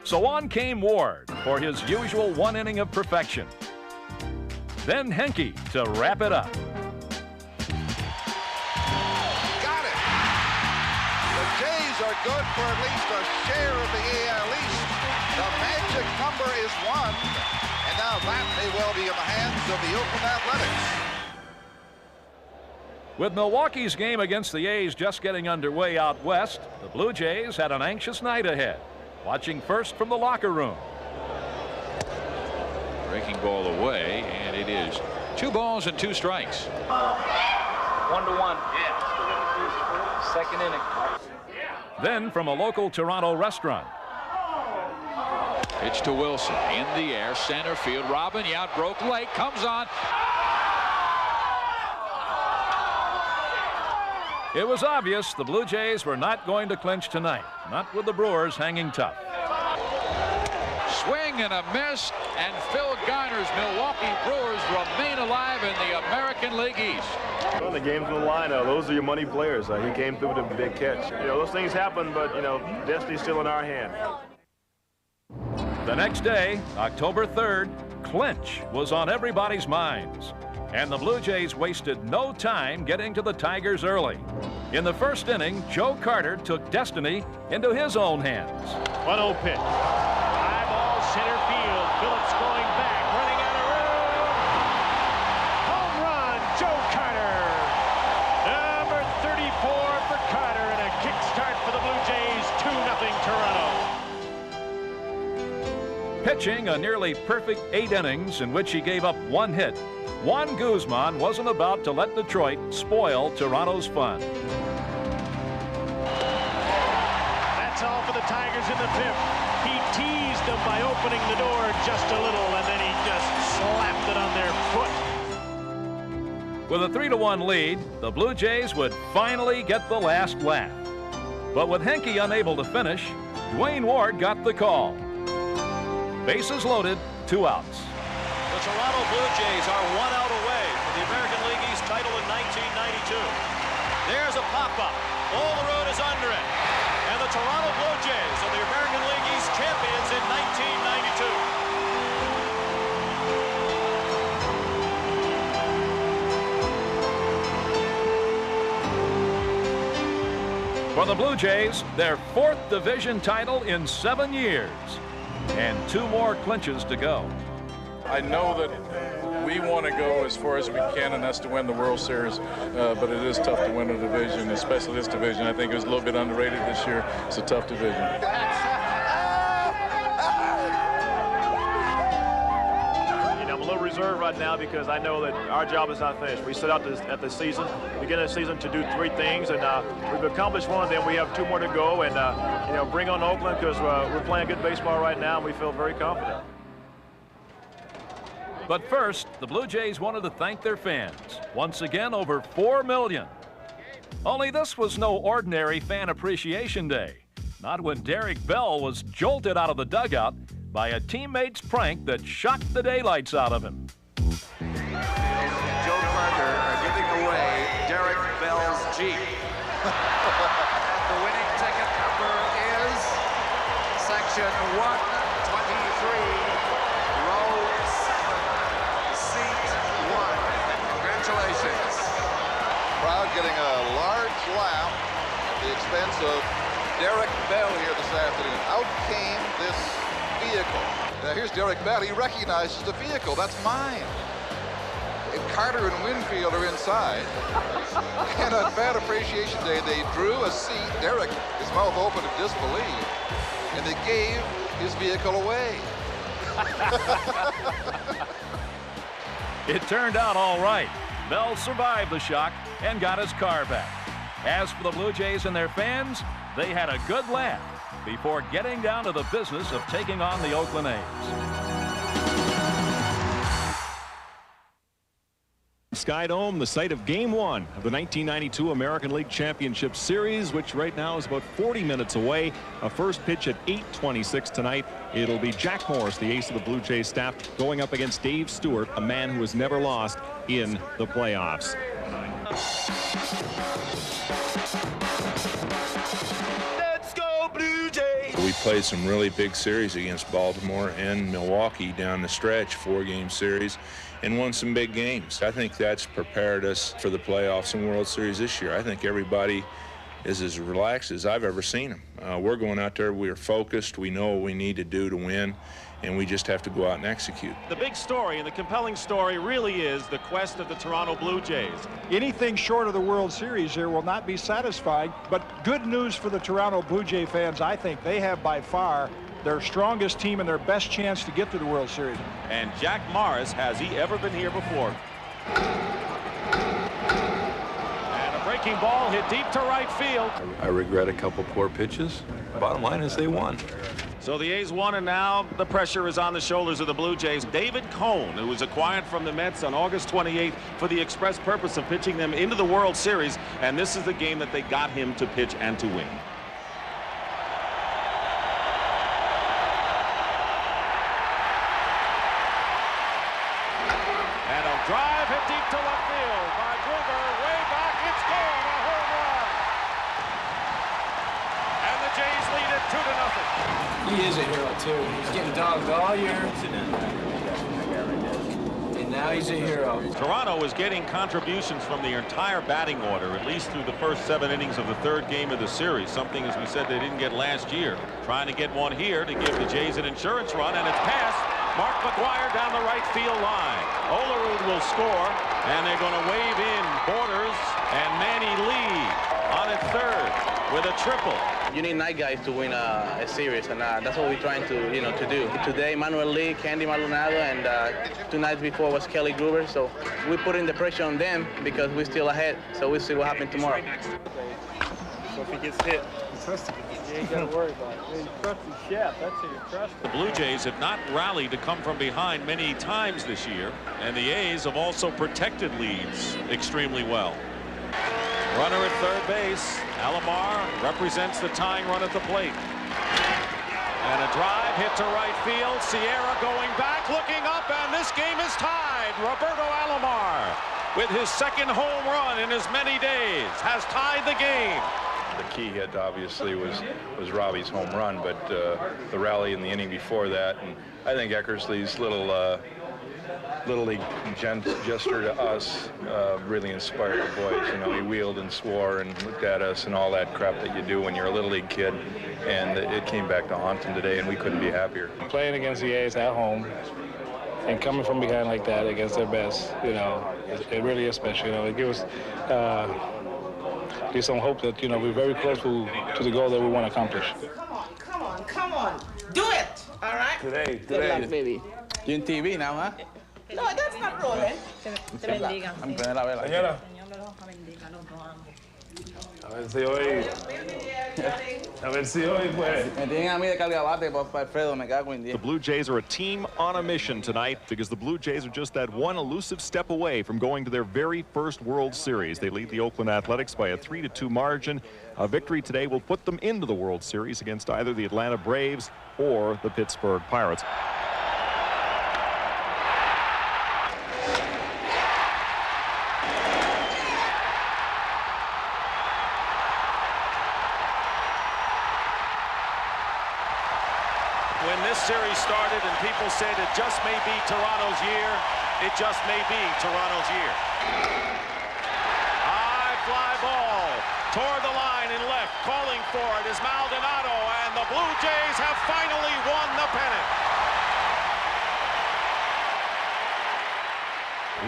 S2: So on came Ward for his usual 1 inning of perfection. Then Hinkie to wrap it up.
S5: Got it. The Jays are good for at least a share of the AL East. The magic number is 1, and now that may well be in the hands of the Oakland Athletics.
S2: With Milwaukee's game against the A's just getting underway out west, the Blue Jays had an anxious night ahead, watching first from the locker room.
S11: Breaking ball away, and it is 2 balls and 2 strikes.
S16: 1-1. Yeah.
S21: second inning.
S2: Then from a local Toronto restaurant.
S11: Pitch to Wilson in the air, center field. Robin Yount broke late, comes on.
S2: It was obvious the Blue Jays were not going to clinch tonight, not with the Brewers hanging tough.
S11: Swing and a miss, and Phil Garner's Milwaukee Brewers remain alive in the American League East.
S7: Well, the game's on the line. Those are your money players. He came through with a big catch. Those things happen, but, destiny's still in our hand.
S2: The next day, October 3rd, clinch was on everybody's minds. And the Blue Jays wasted no time getting to the Tigers early. In the first inning, Joe Carter took destiny into his own hands.
S10: 1-0 pitch. High ball, center field. Phillips going back, running out of room. Home run, Joe Carter. Number 34 for Carter, and a kick start for the Blue Jays. 2-0 Toronto.
S2: Pitching a nearly perfect 8 innings in which he gave up 1 hit, Juan Guzman wasn't about to let Detroit spoil Toronto's fun.
S10: That's all for the Tigers in the 5th. He teased them by opening the door just a little, and then he just slapped it on their foot.
S2: With a 3-1 lead, the Blue Jays would finally get the last laugh. But with Henke unable to finish, Dwayne Ward got the call. Bases loaded, 2 outs.
S1: The Toronto Blue Jays are 1 out away from the American League East title in 1992. There's a pop-up. All the road is under it. And the Toronto Blue Jays are the American League East champions in 1992. For the Blue Jays, their 4th division title in 7 years. And 2 more clinches to go.
S22: I know that we want to go as far as we can, and that's to win the World Series. But it is tough to win a division, especially this division. I think it was a little bit underrated this year. It's a tough division.
S7: I'm a little reserved right now because I know that our job is not finished. We set out at the season, beginning of the season, to do 3 things, and we've accomplished 1 of them. We have 2 more to go, and bring on Oakland because we're playing good baseball right now, and we feel very confident.
S2: But first, the Blue Jays wanted to thank their fans. Once again, over 4 million. Only this was no ordinary Fan Appreciation Day. Not when Derek Bell was jolted out of the dugout by a teammate's prank that shocked the daylights out of him.
S5: Joe Carter giving away Derek Bell's Jeep. The winning ticket number is section 123, row 7, seat 1. Congratulations. Crowd getting a large laugh at the expense of Derek Bell here this afternoon. Out came this vehicle. Now here's Derek Bell. He recognizes the vehicle. That's mine. And Carter and Winfield are inside. And on Fan Appreciation Day, they drew a seat. Derek, his mouth open in disbelief, and they gave his vehicle away.
S2: It turned out all right. Bell survived the shock and got his car back. As for the Blue Jays and their fans, they had a good laugh before getting down to the business of taking on the Oakland A's.
S23: Skydome, the site of Game 1 of the 1992 American League Championship Series, which right now is about 40 minutes away. A first pitch at 8:26 tonight. It'll be Jack Morris, the ace of the Blue Jays staff, going up against Dave Stewart, a man who has never lost in the playoffs.
S24: Let's go Blue Jays!
S25: We played some really big series against Baltimore and Milwaukee down the stretch, 4-game series, and won some big games. I think that's prepared us for the playoffs and World Series this year. I think everybody is as relaxed as I've ever seen them. We're going out there, we are focused, we know what we need to do to win, and we just have to go out and execute.
S26: The big story and the compelling story really is the quest of the Toronto Blue Jays.
S27: Anything short of the World Series here will not be satisfying, but good news for the Toronto Blue Jay fans. I think they have by far their strongest team and their best chance to get to the World Series.
S26: And Jack Morris, has he ever been here before? And a break breaking ball hit deep to right field.
S3: I regret a couple poor pitches. Bottom line is they won.
S26: So the A's won, and now the pressure is on the shoulders of the Blue Jays. David Cone, who was acquired from the Mets on August 28th for the express purpose of pitching them into the World Series, and this is the game that they got him to pitch and to win. And a drive hit deep to left field by Gruber, way back, it's gone, a home run. And the Jays lead it 2-0.
S12: He is a hero, too. He's getting dogged all year. And now he's a hero.
S26: Toronto is getting contributions from the entire batting order, at least through the first 7 innings of the 3rd game of the series, something, as we said, they didn't get last year. Trying to get one here to give the Jays an insurance run, and it's passed. Mark McGuire down the right field line. Olerud will score, and they're going to wave in Borders and Manny Lee on at 3rd with a triple.
S13: You need night guys to win a series, and that's what we're trying to, to do. Today, Manuel Lee, Candy Maldonado, and 2 nights before was Kelly Gruber. So we're putting the pressure on them because we're still ahead. So we'll see what happens tomorrow.
S14: So if he gets hit, you ain't got to worry about it. You trust the chef. That's who you trust.
S26: The Blue Jays have not rallied to come from behind many times this year, and the A's have also protected leads extremely well. Runner at 3rd base. Alomar represents the tying run at the plate. And a drive hit to right field. Sierra going back, looking up, and this game is tied. Roberto Alomar, with his 2nd home run in as many days, has tied the game.
S3: The key hit obviously was Robbie's home run, but the rally in the inning before that, and I think Eckersley's little league gesture to us really inspired the boys. He wheeled and swore and looked at us and all that crap that you do when you're a little league kid, and it came back to haunt him today, and we couldn't be happier.
S14: Playing against the A's at home and coming from behind like that against their best, it really is special. It gives us some hope that we're very close to the goal that we want to accomplish.
S15: Come on, do it, all right?
S14: Today.
S15: Good luck, baby.
S13: You're in TV now, huh?
S15: No, that's not rolling.
S13: I'm putting la vela.
S14: Señora. A ver si hoy puede.
S13: Me tienen a mí de cargabate, para Alfredo, me cago en 10.
S23: The Blue Jays are a team on a mission tonight because the Blue Jays are just that one elusive step away from going to their very first World Series. They lead the Oakland Athletics by a 3-2 margin. A victory today will put them into the World Series against either the Atlanta Braves or the Pittsburgh Pirates.
S26: When this series started and people said it just may be Toronto's year, it just may be Toronto's year. High fly ball toward the line and left. Calling for it is Maldonado, and the Blue Jays have finally won the pennant.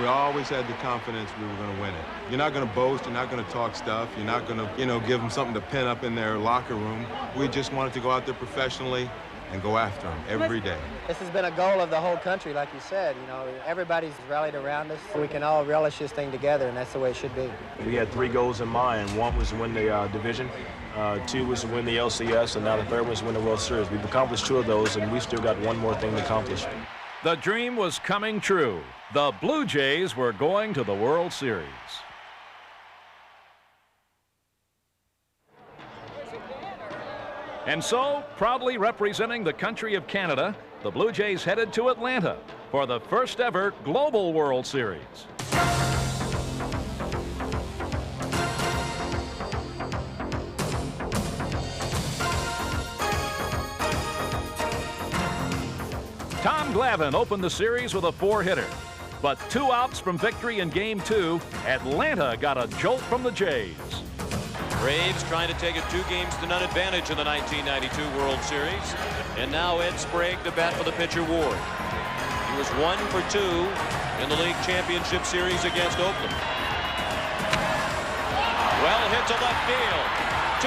S17: We always had the confidence we were going to win it. You're not going to boast. You're not going to talk stuff. You're not going to, give them something to pin up in their locker room. We just wanted to go out there professionally and go after them every day.
S18: This has been a goal of the whole country, like you said. Everybody's rallied around us. We can all relish this thing together, and that's the way it should be.
S9: We had 3 goals in mind. 1 was to win the division, 2 was to win the LCS, and now the 3rd was to win the World Series. We've accomplished 2 of those, and we've still got 1 more thing to accomplish.
S2: The dream was coming true. The Blue Jays were going to the World Series. And so, proudly representing the country of Canada, the Blue Jays headed to Atlanta for the first ever Global World Series. Tom Glavine opened the series with a 4-hitter. But 2 outs from victory in Game 2, Atlanta got a jolt from the Jays.
S10: Braves trying to take a 2-0 advantage in the 1992 World Series. And now Ed Sprague to bat for the pitcher Ward. He was 1 for 2 in the league championship series against Oakland. Well hit to left field.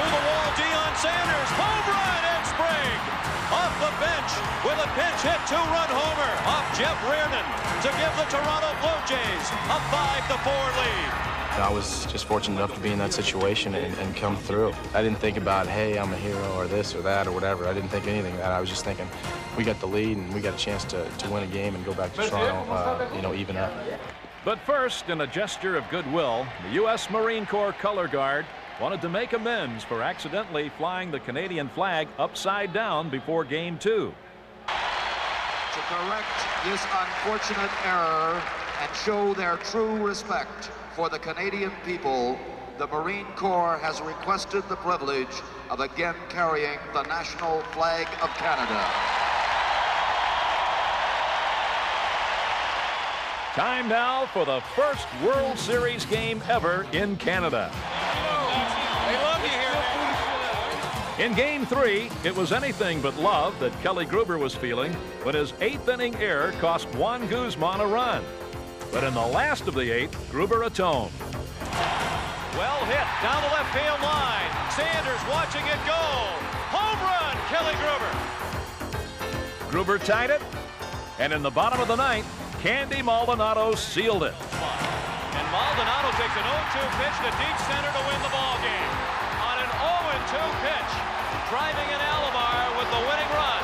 S10: To the wall, Deion Sanders. Home run, Ed Sprague. Off the bench with a pinch hit 2-run homer off Jeff Reardon to give the Toronto Blue Jays a 5-4 lead.
S12: I was just fortunate enough to be in that situation and come through. I didn't think about, hey, I'm a hero or this or that or whatever. I didn't think anything of that. I was just thinking, we got the lead and we got a chance to win a game and go back to Toronto, you know, even up.
S2: But first, in a gesture of goodwill, the U.S. Marine Corps color guard wanted to make amends for accidentally flying the Canadian flag upside down before Game 2.
S4: To correct this unfortunate error and show their true respect for the Canadian people, the Marine Corps has requested the privilege of again carrying the national flag of Canada.
S2: Time now for the first World Series game ever in Canada.
S10: They love you here, man.
S2: In Game 3, it was anything but love that Kelly Gruber was feeling when his 8th inning error cost Juan Guzman a run. But in the last of the 8th, Gruber atoned.
S10: Well hit down the left field line. Sanders watching it go. Home run, Kelly Gruber.
S2: Gruber tied it, and in the bottom of the 9th, Candy Maldonado sealed it.
S10: And Maldonado takes an 0-2 pitch to deep center to win the ball game. On an 0-2 pitch, driving in Alomar with the winning run.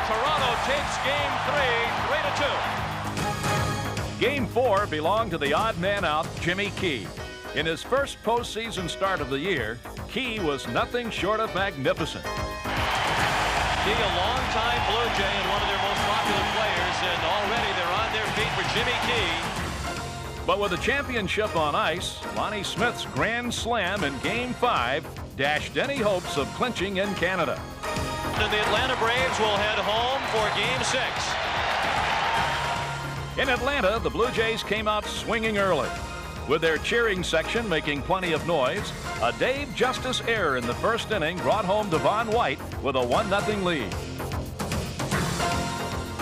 S10: Toronto takes Game 3, 3-2.
S2: Game 4 belonged to the odd man out, Jimmy Key. In his first postseason start of the year, Key was nothing short of magnificent.
S10: Key, a longtime Blue Jay and one of their most popular players, and already they're on their feet for Jimmy Key.
S2: But with the championship on ice, Lonnie Smith's grand slam in Game 5 dashed any hopes of clinching in Canada.
S10: And the Atlanta Braves will head home for Game 6.
S2: In Atlanta, the Blue Jays came out swinging early. With their cheering section making plenty of noise, a Dave Justice error in the first inning brought home Devon White with a 1-0 lead.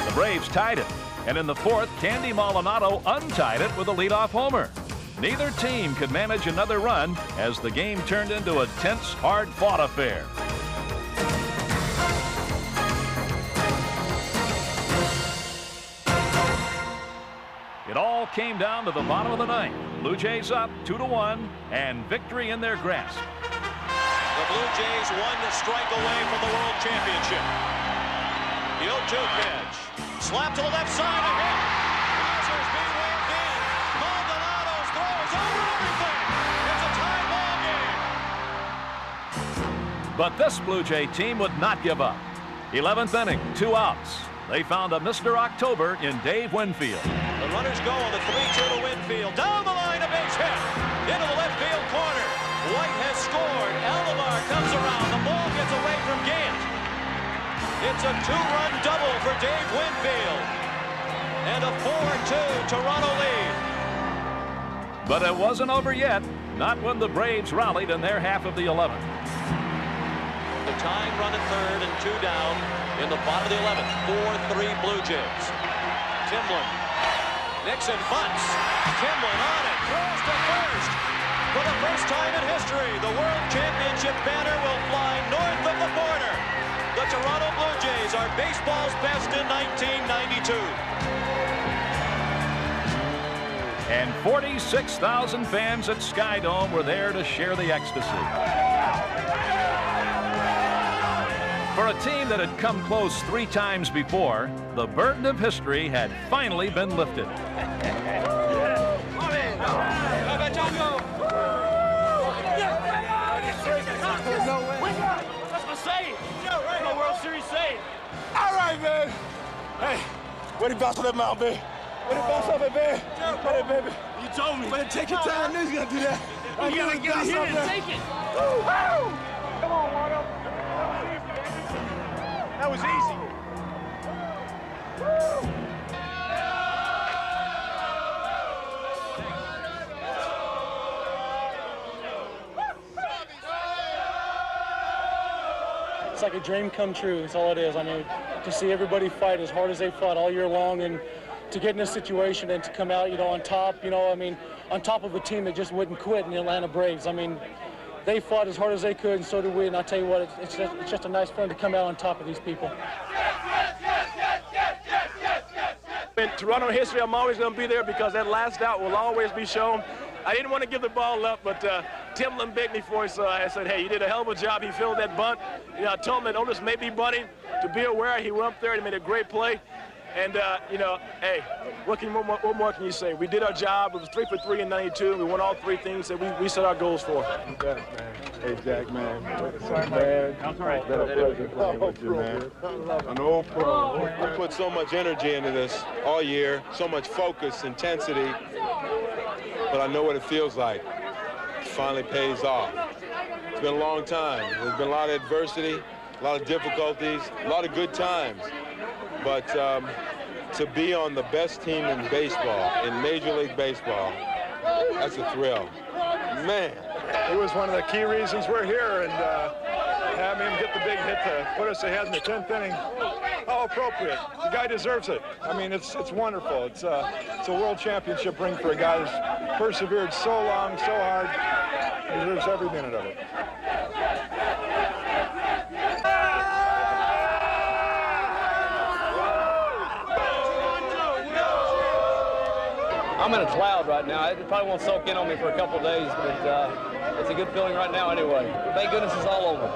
S2: The Braves tied it, and in the 4th, Candy Maldonado untied it with a leadoff homer. Neither team could manage another run as the game turned into a tense, hard-fought affair. It all came down to the bottom of the 9th. Blue Jays up 2-1 and victory in their grasp.
S10: The Blue Jays 1 strike away from the World Championship. The 0-2 pitch. Slap to the left side, a hit. Rogers being waved in. Maldonado's throw is over everything. It's a tie ball game.
S2: But this Blue Jay team would not give up. 11th inning, 2 outs. They found a Mr. October in Dave Winfield.
S10: The runners go on the 3-2 to Winfield. Down the line, a base hit. Into the left field corner. White has scored. Alomar comes around. The ball gets away from Gant. It's a 2-run double for Dave Winfield. And a 4-2 Toronto lead.
S2: But it wasn't over yet. Not when the Braves rallied in their half of the 11th.
S10: The tying run at third and 2 down in the bottom of the 11th. 4-3 Blue Jays. Timlin. Nixon bunts. Timlin on it. Throws to first. For the first time in history, the World Championship banner will fly north of the border. The Toronto Blue Jays are baseball's best in 1992.
S2: And 46,000 fans at Skydome were there to share the ecstasy. For a team that had come close 3 times before, the burden of history had finally been lifted.
S24: That's my saying. That's my World Series saying. All right, man. Hey, where the bounce on that mound, baby? Where the bounce off it, baby? Hey, baby. You told me. Better take your time. I knew you was gonna do that. You gotta get hit and take it. Woo! Come on, Margo. That was easy.
S6: It's like a dream come true. That's all it is. I mean, to see everybody fight as hard as they fought all year long, and to get in this situation and to come out, on top, I mean, on top of a team that just wouldn't quit in the Atlanta Braves. I mean, they fought as hard as they could, and so did we. And I tell you what, it's just a nice feeling to come out on top of these people.
S24: In Toronto history, I'm always going to be there because that last out will always be shown.
S7: I didn't want to give the ball up, but Timlin begged me for it, so I said, hey, you did a hell of a job. He filled that bunt. You know, I told him that Otis may be bunting. To be aware, he went up there and made a great play. And, you know, hey, what more can you say? We did our job. It was 3 for 3 in 92. We won all 3 things that we set our goals for.
S17: Yeah, man. Hey, Jack, man. Man,
S7: That's all right.
S17: been a pleasure playing with you, man. An old pro. I put so much energy into this all year, so much focus, intensity, but I know what it feels like. It finally pays off. It's been a long time. There's been a lot of adversity, a lot of difficulties, a lot of good times. But to be on the best team in baseball, in Major League Baseball, that's a thrill. Man.
S27: It was one of the key reasons we're here, and having him get the big hit to put us ahead in the 10th inning, how appropriate. The guy deserves it. I mean, it's wonderful. It's a world championship ring for a guy who's persevered so long, so hard. He deserves every minute of it.
S1: I'm in a cloud right now. It probably won't soak in on me for a couple of days, but it's a good feeling right now anyway. Thank goodness it's all over.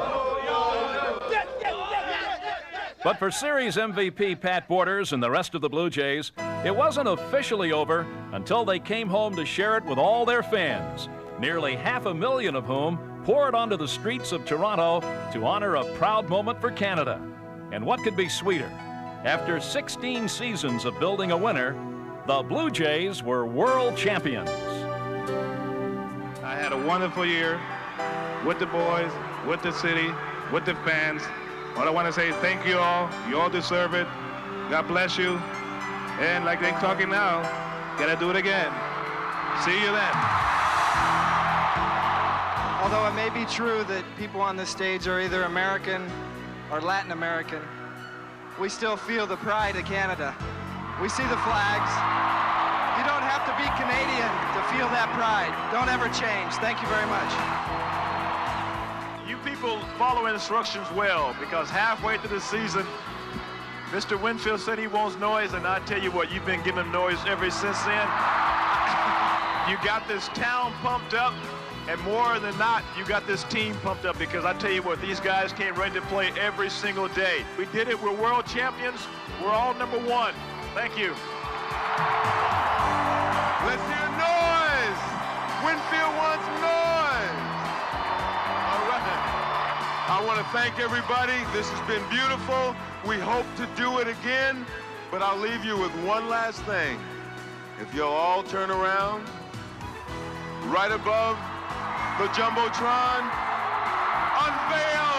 S2: But for series MVP Pat Borders and the rest of the Blue Jays, it wasn't officially over until they came home to share it with all their fans, nearly 500,000 of whom poured onto the streets of Toronto to honor a proud moment for Canada. And what could be sweeter? After 16 seasons of building a winner, the Blue Jays were world champions.
S24: I had a wonderful year with the boys, with the city, with the fans. All I want to say is thank you all. You all deserve it. God bless you. And like they're talking now, gotta do it again. See you then.
S8: Although it may be true that people on this stage are either American or Latin American, we still feel the pride of Canada. We see the flags. You don't have to be Canadian to feel that pride. Don't ever change. Thank you very much.
S7: You people follow instructions well, because halfway through the season, Mr. Winfield said he wants noise, and I tell you what, you've been giving noise ever since then. You got this town pumped up, and more than not, you got this team pumped up, because I tell you what, these guys came ready to play every single day. We did it. We're world champions. We're all #1. Thank you.
S24: Let's hear noise. Winfield wants noise. All right. I want to thank everybody. This has been beautiful. We hope to do it again, but I'll leave you with one last thing. If you'll all turn around, right above the Jumbotron, unveil